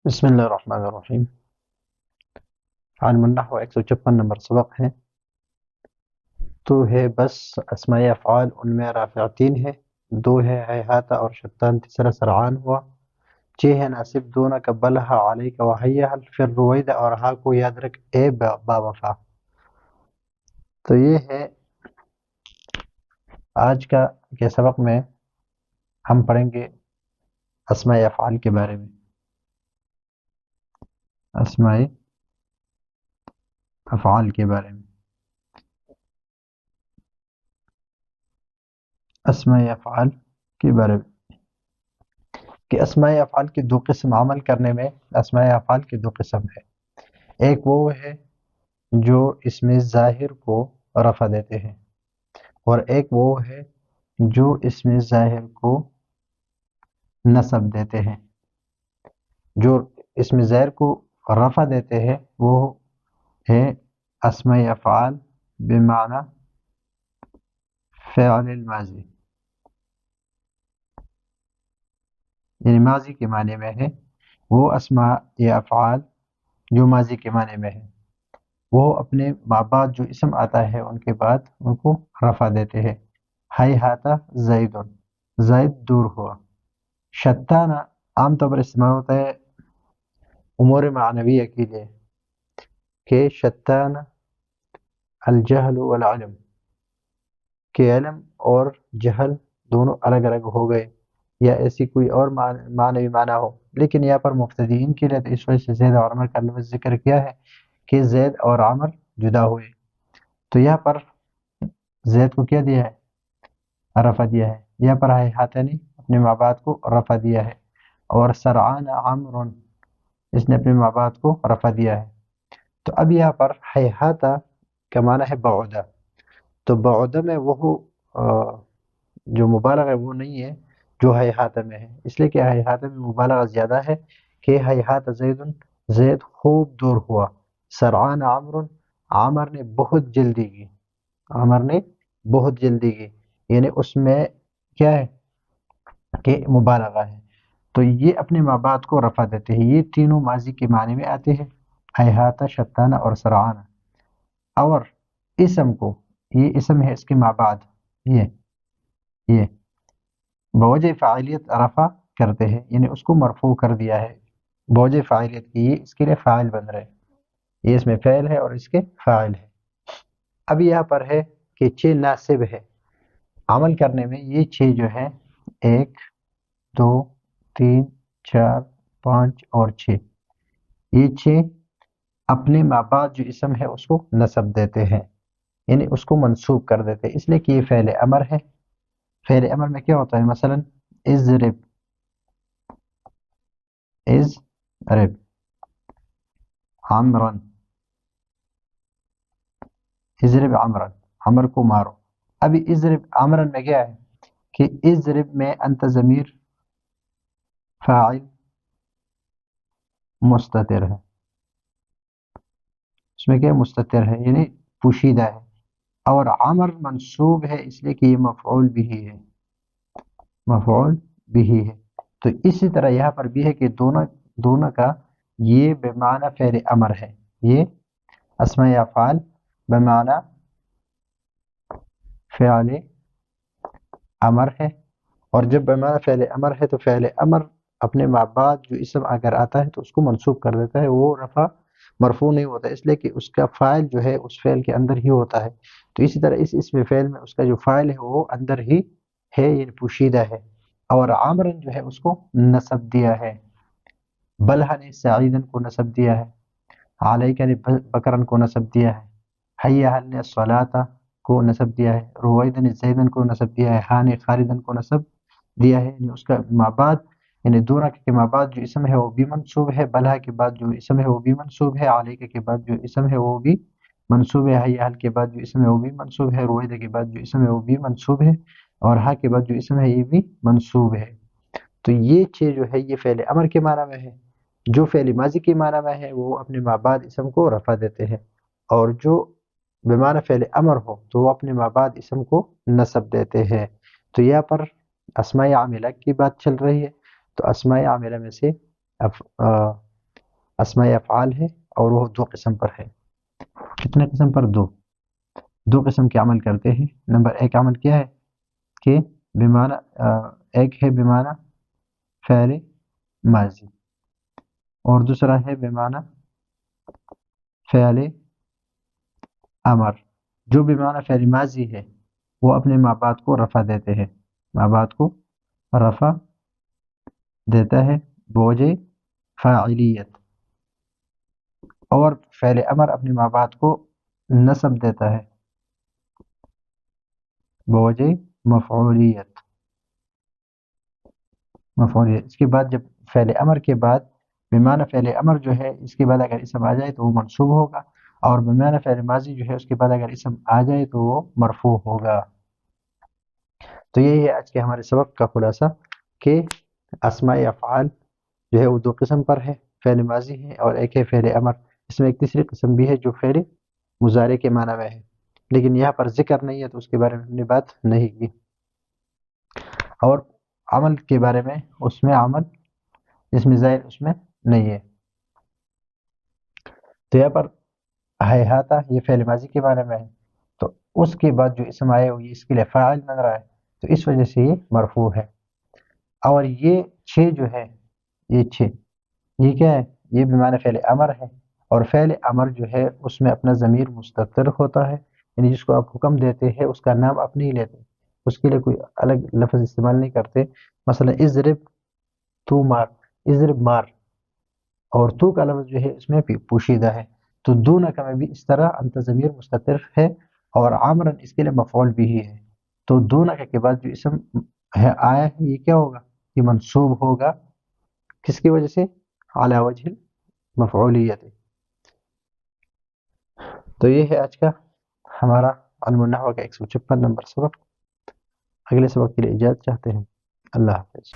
بسم اللہ الرحمن الرحیم۔ عالم النحو 156 نمبر سبق ہے۔ تو ہے بس اسماء افعال، ان میں رافع 3 ہے، 2 ہے ہیہات اور شتان، تیسرا سرعان ہوا، 6 ہے ناصب دونہ کا بلہا علیہ کا وحیہ حل، پھر رویدہ اور ہا کو یاد رکھ اے با وفا۔ تو یہ ہے آج کا کے سبق میں ہم پڑھیں گے اسماء افعال کے بارے میں۔ اسماء افعال کے بارے میں، اسماء افعال کے بارے میں کہ اسماء افعال کی دو قسم عمل کرنے میں۔ اسماء افعال کی دو قسم ہے، ایک وہ ہے جو اس میں ظاہر کو رفع دیتے ہیں، اور ایک وہ ہے جو اس میں ظاہر کو نصب دیتے ہیں۔ جو اس میں ظاہر کو رفع دیتے ہیں وہ ہے اسماء افعال بمعنی فعل الماضی، یعنی ماضی کے معنی میں ہے۔ وہ اسماء افعال جو ماضی کے معنی میں ہے، وہ اپنے بعد جو اسم آتا ہے ان کے بعد ان کو رفع دیتے ہیں۔ ہیہاتا زید، زید دور ہوا۔ شتانہ عام طور پر استعمال ہوتا ہے امور معنویہ کے لیے کہ شتان الجہل والعلم، کہ علم اور جہل دونوں الگ الگ ہو گئے، یا ایسی کوئی اور معنوی معنی ہو، لیکن یہاں پر مبتدئین کے لیے تو اس وجہ سے زید اور عمر کا لفظ ذکر کیا ہے کہ زید اور عمر جدا ہوئے۔ تو یہاں پر زید کو کیا دیا ہے؟ رفع دیا ہے۔ یہاں پر ہیہاتا نے اپنے ماں باپ کو رفع دیا ہے، اور سرعان عمر اس نے اپنے ماں باپ کو رفع دیا ہے۔ تو اب یہاں پر ہیہاتا کا معنی ہے بعودہ، تو بعودہ میں وہ جو مبالغہ ہے وہ نہیں ہے جو ہیہاتا میں ہے، اس لیے کہ ہیہاتا میں مبالغہ زیادہ ہے کہ ہیہات زید، زید خوب دور ہوا۔ سرعان عمر، عامر نے بہت جلدی کی، عامر نے بہت جلدی کی، یعنی اس میں کیا ہے کہ مبالغہ ہے۔ تو یہ اپنے ماں باپ کو رفع دیتے ہیں، یہ تینوں ماضی کے معنی میں آتے ہیں، ہیہاتا، شتانہ اور سرعانہ۔ اور اسم کو، یہ اسم ہے اس کے ماں بعد، یہ بوجہ فاعلیت رفع کرتے ہیں، یعنی اس کو مرفوع کر دیا ہے بوجہ فاعلیت کی، یہ اس کے لیے فاعل بن رہے، یہ اس میں فعل ہے اور اس کے فاعل ہے۔ اب یہاں پر ہے کہ 6 ناصب ہے عمل کرنے میں، یہ 6 جو ہے 1 2 3 4 5 اور 6، یہ 6 اپنے ماں بعد جو اسم ہے اس کو نصب دیتے ہیں، یعنی اس کو منصوب کر دیتے ہیں، اس لیے کہ یہ فعل امر ہے۔ فعل امر میں کیا ہوتا ہے؟ مثلا اضرب، اضرب عمرا، اضرب عمرا، عمر کو مارو۔ ابھی اضرب عمرا میں کیا ہے کہ اضرب میں انت ضمیر فاعل مستتر ہے، اس میں کیا مستتر ہے یعنی پوشیدہ ہے، اور عمر منصوب ہے اس لیے کہ یہ مفعول بھی ہے، مفعول بھی ہے۔ تو اسی طرح یہاں پر بھی ہے کہ دونوں کا یہ بمعنی فعل امر ہے، یہ اسماء افعال بمعنی فعل امر ہے، اور جب بمعنی فعل امر ہے تو فعل امر اپنے ماں بعد جو اسم اگر آتا ہے تو اس کو منصوب کر دیتا ہے، وہ رفع مرفوع نہیں ہوتا، اس لیے کہ اس کا فاعل جو ہے اس فعل کے اندر ہی ہوتا ہے۔ تو اسی طرح اس اسم فعل میں اس کا جو فاعل ہے وہ اندر ہی ہے، یعنی پوشیدہ ہے، اور عامرن جو ہے اس کو نصب دیا ہے، بلہا نے سعیدن کو نصب دیا ہے، علیکہ نے بکرن کو نصب دیا ہے، حیہ حل نے صلاۃ کو نصب دیا ہے، رویدن نے زیدن کو نصب دیا ہے، ہاں نے خالدن کو نصب دیا ہے، یعنی اس کا ماں بعد، یعنی دونہ کے ماں بعد جو اسم ہے وہ بھی منصوب ہے، بلہا کے بعد جو اسم ہے وہ بھی منصوب ہے، علیکہ کے بعد جو اسم ہے وہ بھی منصوب ہے، حیہ حل کے بعد جو اسم ہے وہ بھی منصوب ہے، رویدہ کے بعد جو اسم ہے وہ بھی منصوب ہے، اور ہاں کے بعد جو اسم ہے یہ بھی منصوب ہے۔ تو یہ 6 جو ہے یہ فعل امر کے معنی میں ہے، جو فعل ماضی کے معنی میں ہے وہ اپنے ماں بعد اسم کو رفع دیتے ہیں، اور جو بمعنی فعل امر ہو تو وہ اپنے ماں بعد اسم کو نصب دیتے ہیں۔ تو یہاں پر اسماء عاملہ کی بات چل رہی ہے، تو اسماء عاملہ میں سے اسماء افعال ہے اور وہ دو قسم پر ہے. کتنے قسم پر؟ دو قسم کے عمل کرتے ہیں. نمبر ایک عمل کیا ہے کہ بمعنی ایک ہے بمعنی فعل ماضی اور دوسرا ہے بمعنی فعل امر. جو بمعنی فعل ماضی ہے وہ اپنے ماں باپ کو رفع دیتے ہیں، ماں باپ کو رفع دیتا ہے بوجہ فاعلیت، اور فعل امر اپنے ماں باپ کو نصب دیتا ہے بوجہ مفعولیت. اس کے بعد جب فعل امر کے بعد بمعنی فعل امر جو ہے اس کے بعد اگر اسم آ جائے تو وہ منصوب ہوگا، اور بمعنی فعل ماضی جو ہے اس کے بعد اگر اسم آ جائے تو وہ مرفوع ہوگا. تو یہی ہے آج کے ہمارے سبق کا خلاصہ کہ اسماء افعال جو ہے وہ دو قسم پر ہے، فعل ماضی ہے اور ایک ہے فعل امر. اس میں ایک تیسری قسم بھی ہے جو فعل مضارع کے معنی میں ہے، لیکن یہاں پر ذکر نہیں ہے تو اس کے بارے میں ہم نے بات نہیں کی. اور عمل کے بارے میں اس میں عمل جس میں ظاہر اس میں نہیں ہے. تو یہاں پر ہیہاتا یہ فعل ماضی کے بارے میں ہے، تو اس کے بعد جو اسم آئے وہ اس کے لیے فاعل بن رہا ہے، تو اس وجہ سے یہ مرفوع ہے. اور یہ چھ جو ہے یہ کیا ہے؟ یہ بمعنی فعل امر ہے، اور فعل امر جو ہے اس میں اپنا ضمیر مستتر ہوتا ہے، یعنی جس کو آپ حکم دیتے ہیں اس کا نام آپ نہیں لیتے، اس کے لیے کوئی الگ لفظ استعمال نہیں کرتے. مثلا اضرب تو مار، اضرب مار، اور تو کا لفظ جو ہے اس میں پوشیدہ ہے. تو دون کا میں بھی اس طرح انت ضمیر مستتر ہے، اور عامرن اس کے لیے مفعول بھی ہے. تو دون کے بعد جو اسم ہے آیا ہے یہ کیا ہوگا؟ یہ منصوب ہوگا. کس کی وجہ سے؟ علی وجہ مفعولیت. تو یہ ہے آج کا ہمارا علم النحو کا 156 نمبر سبق. اگلے سبق کے لیے اجازت چاہتے ہیں. اللہ حافظ.